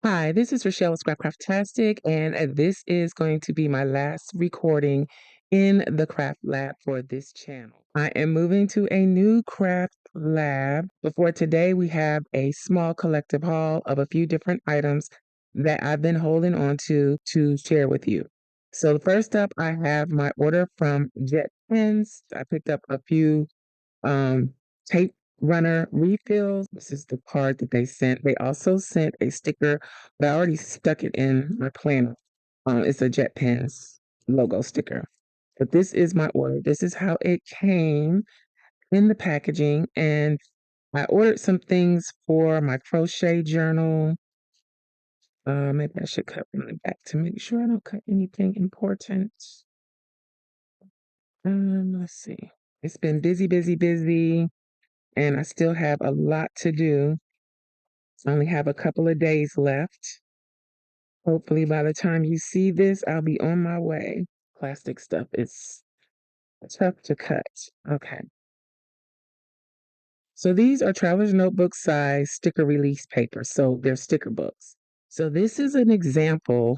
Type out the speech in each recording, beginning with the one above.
Hi, this is Rachelle with Scrapcraftastic, and this is going to be my last recording in the craft lab for this channel. I am moving to a new craft lab. Before today, we have a small collective haul of a few different items that I've been holding on to share with you. So first up, I have my order from JetPens. I picked up a few tape runner refills. This is the card that they sent. They also sent a sticker, but I already stuck it in my planner. It's a JetPens logo sticker. But this is my order. This is how it came in the packaging. And I ordered some things for my crochet journal. Maybe I should cut from the back to make sure I don't cut anything important. Let's see. It's been busy, busy, busy, and I still have a lot to do. I only have a couple of days left. Hopefully, by the time you see this, I'll be on my way. Plastic stuff is tough to cut. Okay. So these are Traveler's Notebook size sticker release paper. So they're sticker books. So this is an example,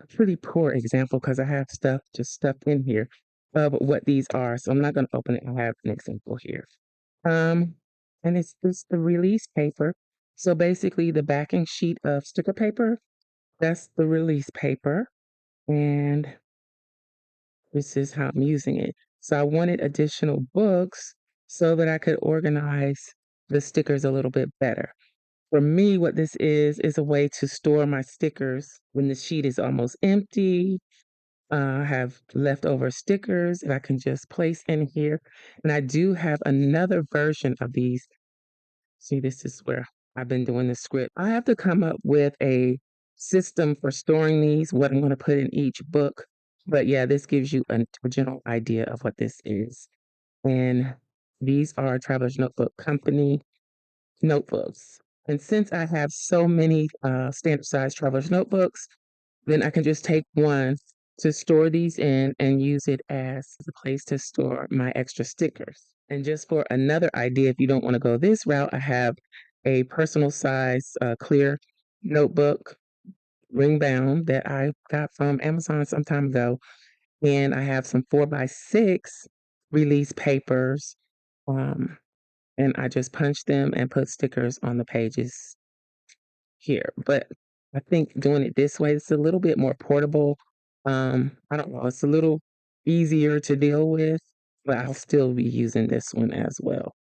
a pretty poor example because I have stuff just stuffed in here of what these are. So I'm not going to open it. I have an example here. Um, and it's the release paper. So basically the backing sheet of sticker paper, that's the release paper. And this is how I'm using it. So I wanted additional books so that I could organize the stickers a little bit better. For me, what this is a way to store my stickers when the sheet is almost empty. I have leftover stickers that I can just place in here. And I do have another version of these. See, this is where I've been doing the script. I have to come up with a system for storing these, what I'm going to put in each book. But yeah, this gives you a general idea of what this is. And these are Traveler's Notebook Company notebooks. And since I have so many standard size Traveler's Notebooks, then I can just take one to store these in and use it as a place to store my extra stickers. And just for another idea, if you don't want to go this route, I have a personal size clear notebook, ring bound, that I got from Amazon some time ago. And I have some 4x6 release papers. Um, and I just punch them and put stickers on the pages here. But I think doing it this way, it's a little bit more portable. I don't know, it's a little easier to deal with, but I'll still be using this one as well.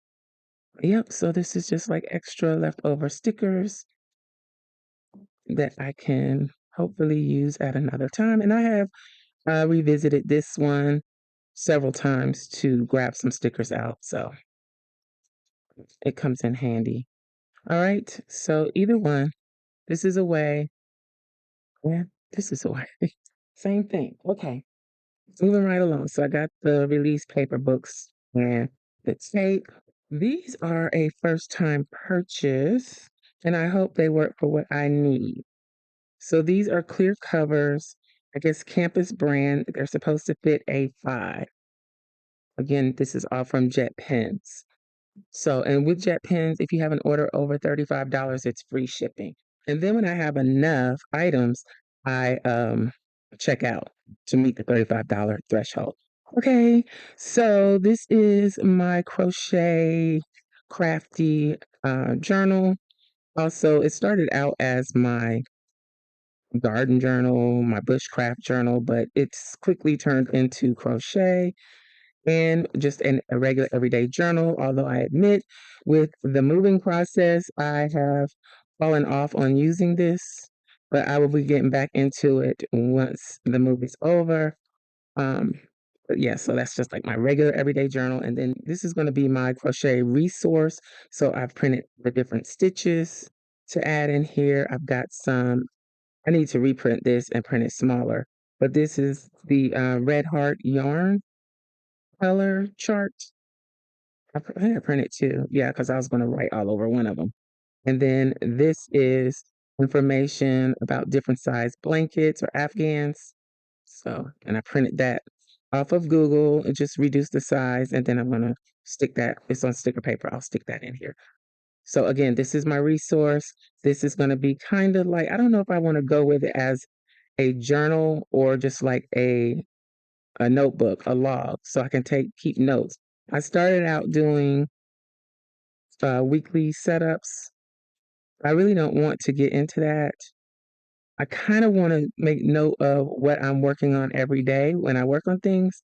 Yep, so this is just like extra leftover stickers that I can hopefully use at another time. And I have revisited this one several times to grab some stickers out, so it comes in handy. All right, so either one, this is a way. Yeah, this is a way. Same thing. Okay. Moving right along. So I got the release paper books and the tape. These are a first time purchase, and I hope they work for what I need. So these are clear covers, I guess campus brand. They're supposed to fit A5. Again, this is all from JetPens. So, and with JetPens, if you have an order over $35, it's free shipping. And then when I have enough items, I check out to meet the $35 threshold. Okay, so this is my crochet crafty journal. Also, it started out as my garden journal, my bushcraft journal, but it's quickly turned into crochet and just a regular everyday journal. Although I admit, with the moving process, I have fallen off on using this, but I will be getting back into it once the move is over. Um, but yeah, so that's just like my regular everyday journal. And then this is going to be my crochet resource. So I've printed the different stitches to add in here. I've got some, I need to reprint this and print it smaller. But this is the Red Heart yarn color chart. I think I printed two. Yeah, because I was going to write all over one of them. And then this is information about different size blankets or Afghans. So, and I printed that off of Google and just reduced the size. And then I'm going to stick that, it's on sticker paper. I'll stick that in here. So again, this is my resource. This is going to be kind of like, I don't know if I want to go with it as a journal or just like a notebook, a log, so I can keep notes. I started out doing weekly setups. I really don't want to get into that. I kind of want to make note of what I'm working on every day when I work on things,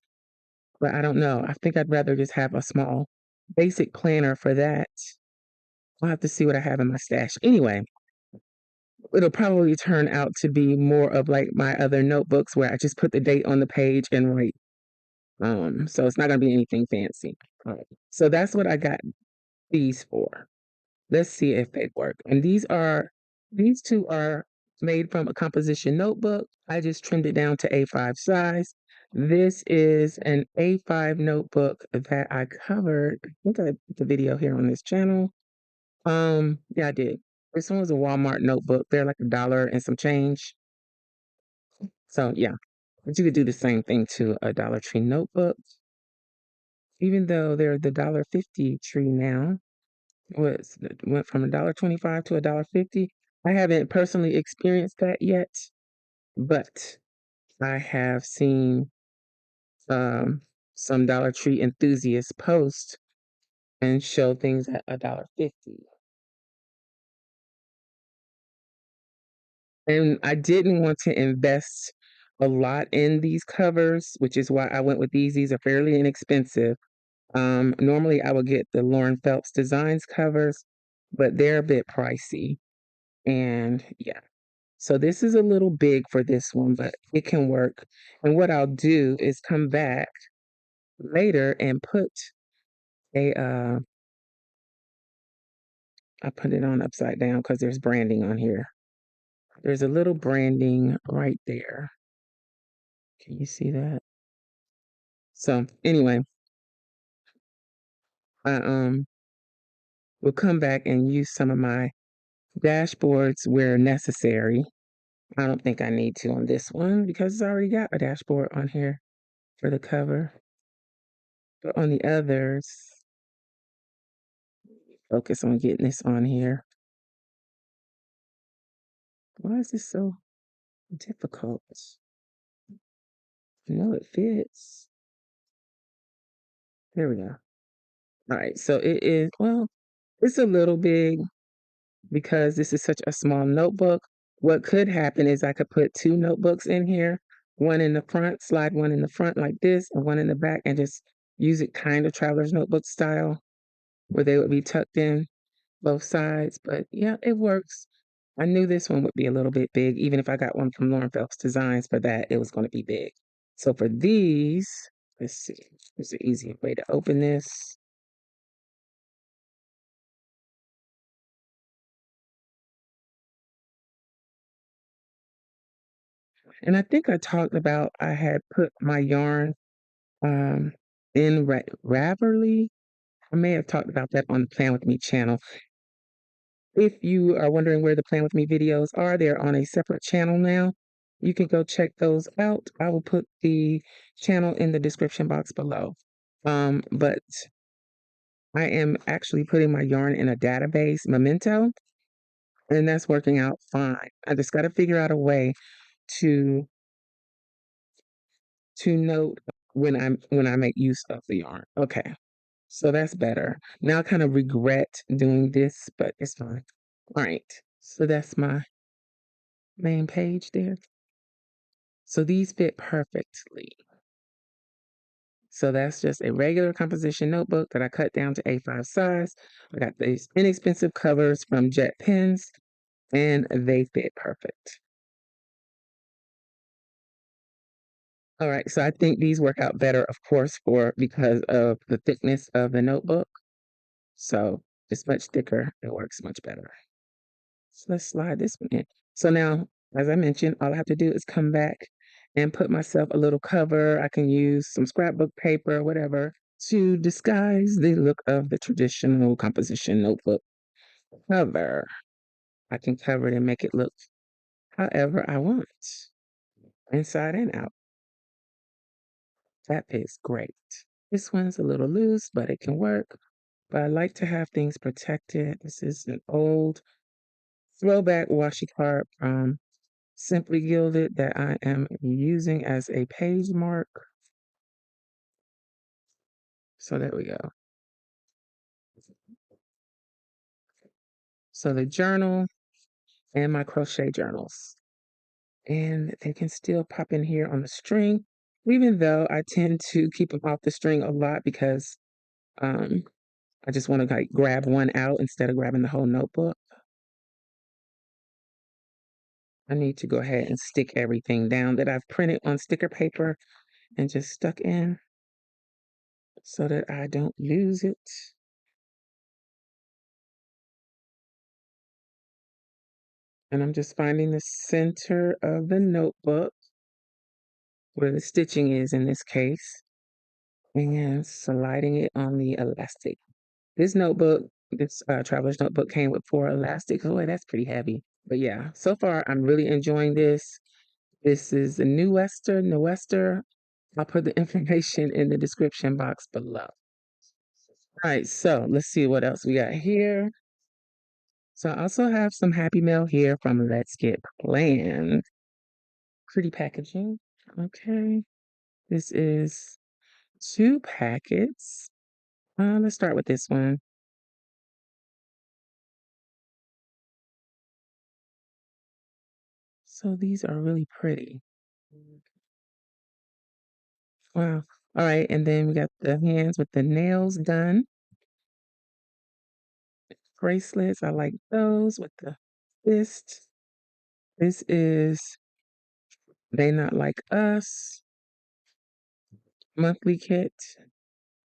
but I don't know. I think I'd rather just have a small basic planner for that. I'll have to see what I have in my stash. Anyway, it'll probably turn out to be more of like my other notebooks where I just put the date on the page and write. So it's not gonna be anything fancy. All right. So that's what I got these for. Let's see if they work. And these two are made from a composition notebook. I just trimmed it down to A5 size. This is an A5 notebook that I covered. I think I put the video here on this channel. Yeah, I did. This one was a Walmart notebook. They're like $1 and some change. So yeah, but you could do the same thing to a Dollar Tree notebook, even though they're the $1.50 tree now. Went from $1.25 to $1.50. I haven't personally experienced that yet, but I have seen um, some Dollar Tree enthusiasts post and show things at $1.50. And I didn't want to invest a lot in these covers, which is why I went with these. These are fairly inexpensive. Normally I would get the Lauren Phelps Designs covers, but they're a bit pricey. And yeah, so this is a little big for this one, but it can work. And what I'll do is come back later and put I put it on upside down because there's branding on here. There's a little branding right there. Can you see that? So anyway, I will come back and use some of my dashboards where necessary. I don't think I need to on this one because it's already got a dashboard on here for the cover. But on the others, focus on getting this on here. Why is this so difficult? No, it fits. There we go. All right, so it is, well, it's a little big because this is such a small notebook. What could happen is I could put two notebooks in here, one in the front, slide one in the front like this, and one in the back, and just use it kind of traveler's notebook style where they would be tucked in both sides. But yeah, it works. I knew this one would be a little bit big. Even if I got one from Lauren Phelps Designs for that, it was going to be big. So for these, let's see, there's an easy way to open this. And I think I talked about I had put my yarn um, in Ravelry. I may have talked about that on the Plan With Me channel. If you are wondering where the Plan With Me videos are, they're on a separate channel now. You can go check those out. I will put the channel in the description box below. But I am actually putting my yarn in a database, Memento, and that's working out fine. I just got to figure out a way to note when I make use of the yarn. Okay, so that's better. Now I kind of regret doing this, but it's fine. All right, so that's my main page there. So these fit perfectly. So that's just a regular composition notebook that I cut down to A5 size. I got these inexpensive covers from JetPens, and they fit perfect. All right, so I think these work out better, of course, because of the thickness of the notebook. So it's much thicker, it works much better. So let's slide this one in. So now, as I mentioned, all I have to do is come back and put myself a little cover. I can use some scrapbook paper, whatever, to disguise the look of the traditional composition notebook cover. I can cover it and make it look however I want, inside and out. That is great. This one's a little loose, but it can work. but I like to have things protected. This is an old throwback washi card from Simply Gilded that I am using as a page mark. So there we go. So the journal and my crochet journals. And they can still pop in here on the string, even though I tend to keep them off the string a lot because um, I just want to like grab one out instead of grabbing the whole notebook. I need to go ahead and stick everything down that I've printed on sticker paper and just stuck in so that I don't lose it. And I'm just finding the center of the notebook where the stitching is in this case and sliding it on the elastic. This notebook, this traveler's notebook came with 4 elastics. Boy, that's pretty heavy. But yeah, so far I'm really enjoying this. This is a New Wester. I'll put the information in the description box below. All right, so let's see what else we got here. So I also have some Happy Mail here from Let's Get Planned. Pretty packaging. Okay. This is 2 packets. Let's start with this one. So these are really pretty. Wow. All right, and then we got the hands with the nails done. Bracelets, I like those with the fist. This is They Not Like Us monthly kit.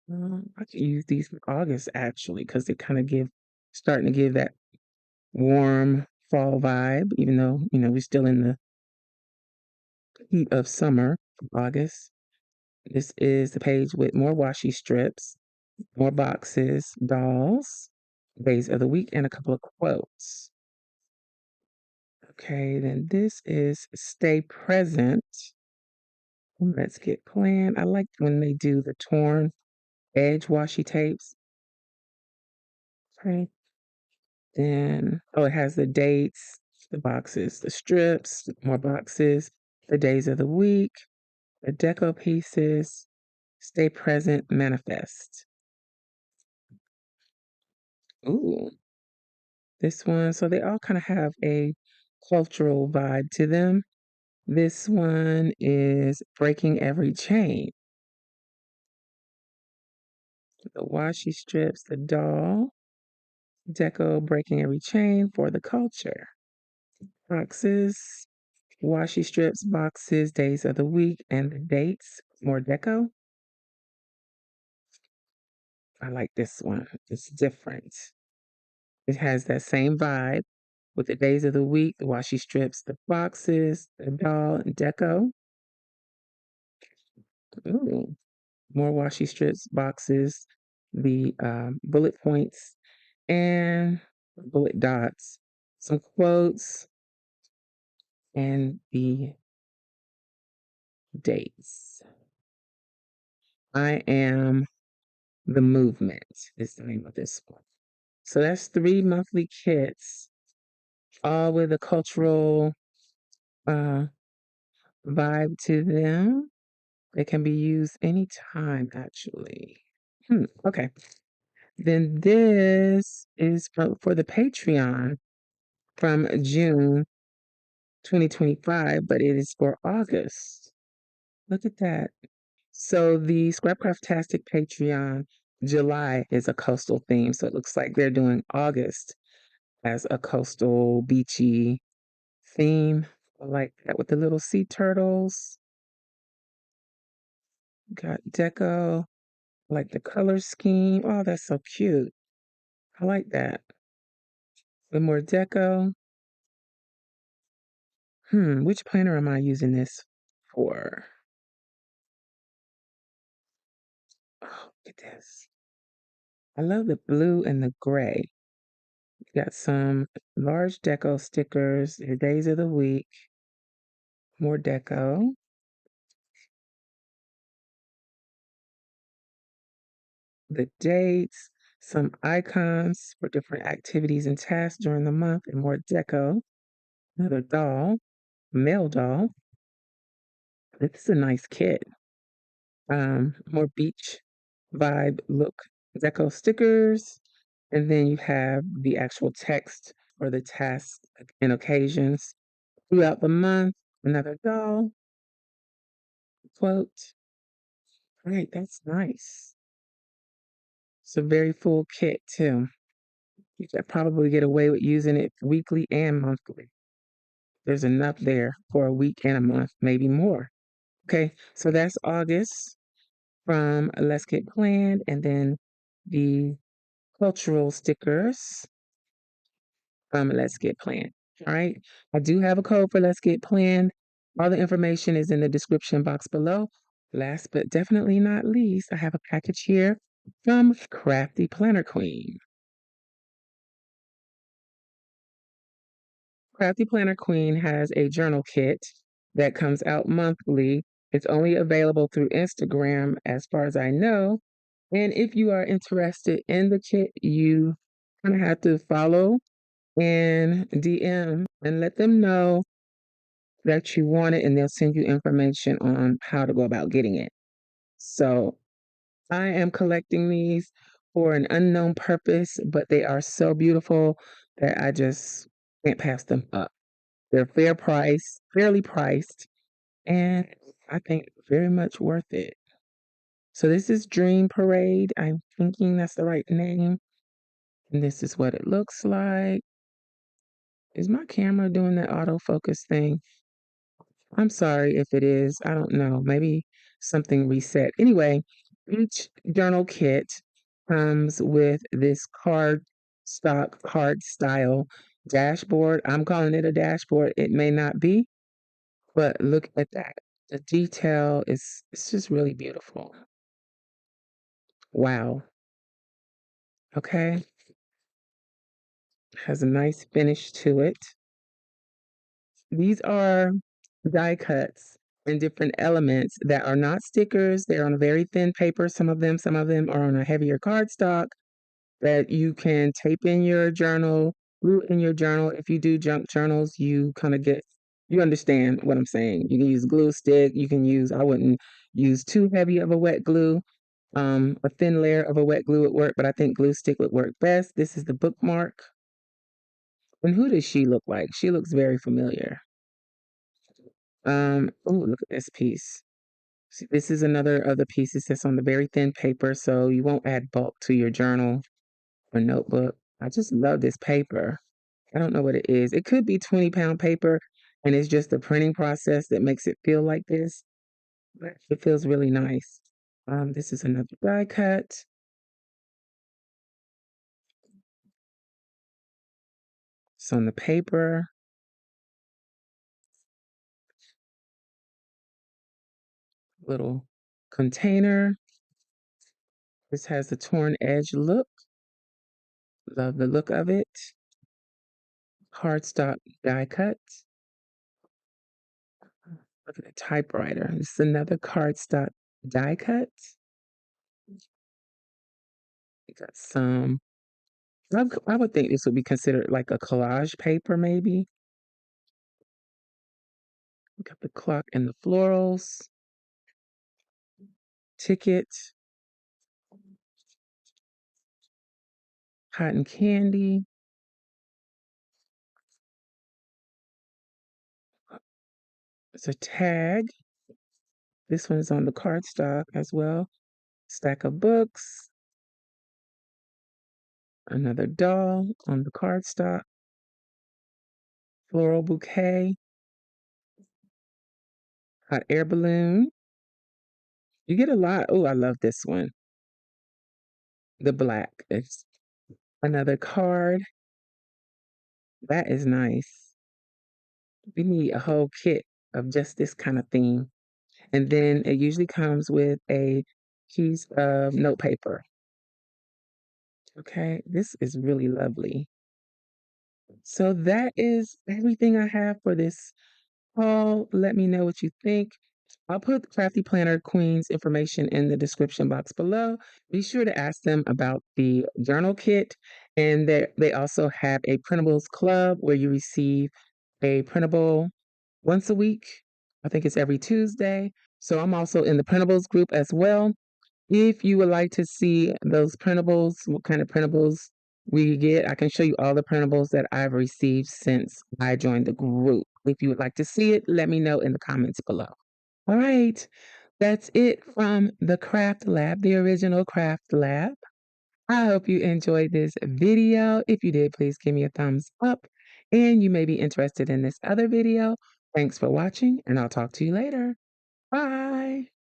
I could use these in August actually because they kind of starting to give that warm fall vibe, even though, we're still in the heat of summer, August. This is the page with more washi strips, more boxes, dolls, days of the week, and a couple of quotes. Okay, then this is Stay Present. Let's Get Planned. I like when they do the torn edge washi tapes. Okay. Then, it has the dates, the boxes, the strips, more boxes, the days of the week, the deco pieces, Stay Present, Manifest. Ooh, this one. So they all kind of have a cultural vibe to them. This one is Breaking Every Chain. The washi strips, the doll, deco, Breaking Every Chain for the culture. Boxes, washi strips, boxes, days of the week, and the dates. More deco. I like this one. It's different. It has that same vibe with the days of the week, the washi strips, the boxes, the doll, and deco. Ooh, more washi strips, boxes, the bullet points, and bullet dots. Some quotes and the dates. I am the movement is the name of this one. So that's 3 monthly kits, all with a cultural uh, vibe to them. They can be used anytime, actually. Okay. Then this is for the Patreon from June 2025, but it is for August. Look at that. So the Scrapcraftastic Patreon, July is a coastal theme. So it looks like they're doing August as a coastal beachy theme. I like that with the little sea turtles. Got deco. I like the color scheme. Oh, that's so cute. I like that. With more deco. Which planner am I using this for? Oh, look at this. I love the blue and the gray. Got some large deco stickers, your days of the week, more deco. The dates, some icons for different activities and tasks during the month, and more deco. Another doll, male doll. This is a nice kit. More beach vibe look deco stickers. And then you have the actual text for the tasks and occasions throughout the month. Another doll quote. Right, that's nice. It's a very full kit too. You could probably get away with using it weekly and monthly. There's enough there for a week and a month, maybe more. Okay, so that's August from Let's Get Planned, and then the cultural stickers from Let's Get Planned. All right, I do have a code for Let's Get Planned. All the information is in the description box below. Last but definitely not least, I have a package here from Crafty Planner Queen. Crafty Planner Queen has a journal kit that comes out monthly. It's only available through Instagram, as far as I know. And if you are interested in the kit, you kind of have to follow and DM and let them know that you want it, and they'll send you information on how to go about getting it. So I am collecting these for an unknown purpose, but they are so beautiful that I just can't pass them up. They're fairly priced, and I think very much worth it. So this is Dream Parade. I'm thinking that's the right name. And this is what it looks like. Is my camera doing that autofocus thing? I'm sorry if it is. I don't know. Maybe something reset. Anyway, each journal kit comes with this card style dashboard. I'm calling it a dashboard. It may not be, but look at that. The detail is it's just really beautiful. Wow. Okay. Has a nice finish to it. These are die cuts and different elements that are not stickers. They're on a very thin paper. Some of them are on a heavier cardstock that you can tape in your journal, glue in your journal. If you do junk journals, you kind of you understand what I'm saying. You can use glue stick. I wouldn't use too heavy of a wet glue. A thin layer of a wet glue would work, but I think glue stick would work best. This is the bookmark. And who does she look like? She looks very familiar. Oh, look at this piece. See, this is another of the pieces that's on the very thin paper, so you won't add bulk to your journal or notebook. I just love this paper. I don't know what it is. It could be 20-pound paper, and it's just the printing process that makes it feel like this. But it feels really nice. This is another die cut. It's on the paper. Little container. This has the torn edge look. Love the look of it. Cardstock die cut. Look at the typewriter. This is another cardstock die cut. We got some. I would think this would be considered like a collage paper, maybe. We got the clock and the florals. Ticket. Cotton candy. It's a tag. This one is on the cardstock as well. Stack of books. Another doll on the cardstock. Floral bouquet. Hot air balloon. You get a lot. Oh, I love this one. The black. It's another card. That is nice. We need a whole kit of just this kind of theme. And then it usually comes with a piece of note paper. Okay, this is really lovely. So that is everything I have for this haul. Let me know what you think. I'll put Crafty Planner Queen's information in the description box below. Be sure to ask them about the journal kit. And they also have a printables club where you receive a printable once a week. I think it's every Tuesday. So I'm also in the printables group as well. If you would like to see those printables, what kind of printables we get, I can show you all the printables that I've received since I joined the group. If you would like to see it, let me know in the comments below. All right, that's it from the Craft Lab, the original Craft Lab. I hope you enjoyed this video. If you did, please give me a thumbs up. And you may be interested in this other video. Thanks for watching, and I'll talk to you later. Bye.